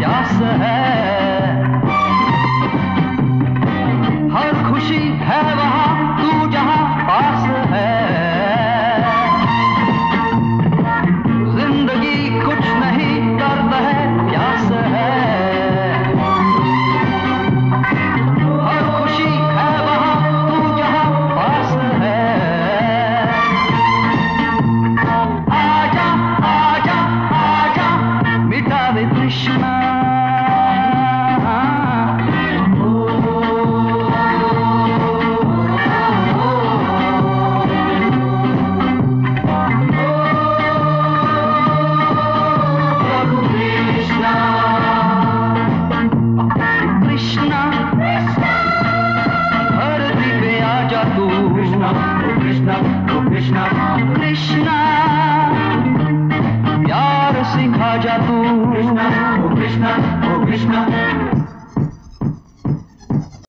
प्यास है, हर खुशी है वहाँ तू जहाँ पास है। जिंदगी कुछ नहीं दर्द है प्यास है, हर खुशी है वहाँ तू जहाँ पास है। आजा आजा आजा मिटा दे तृष्णा, कृष्णा कृष्णा प्यार सिखा जा तू, कृष्णा कृष्णा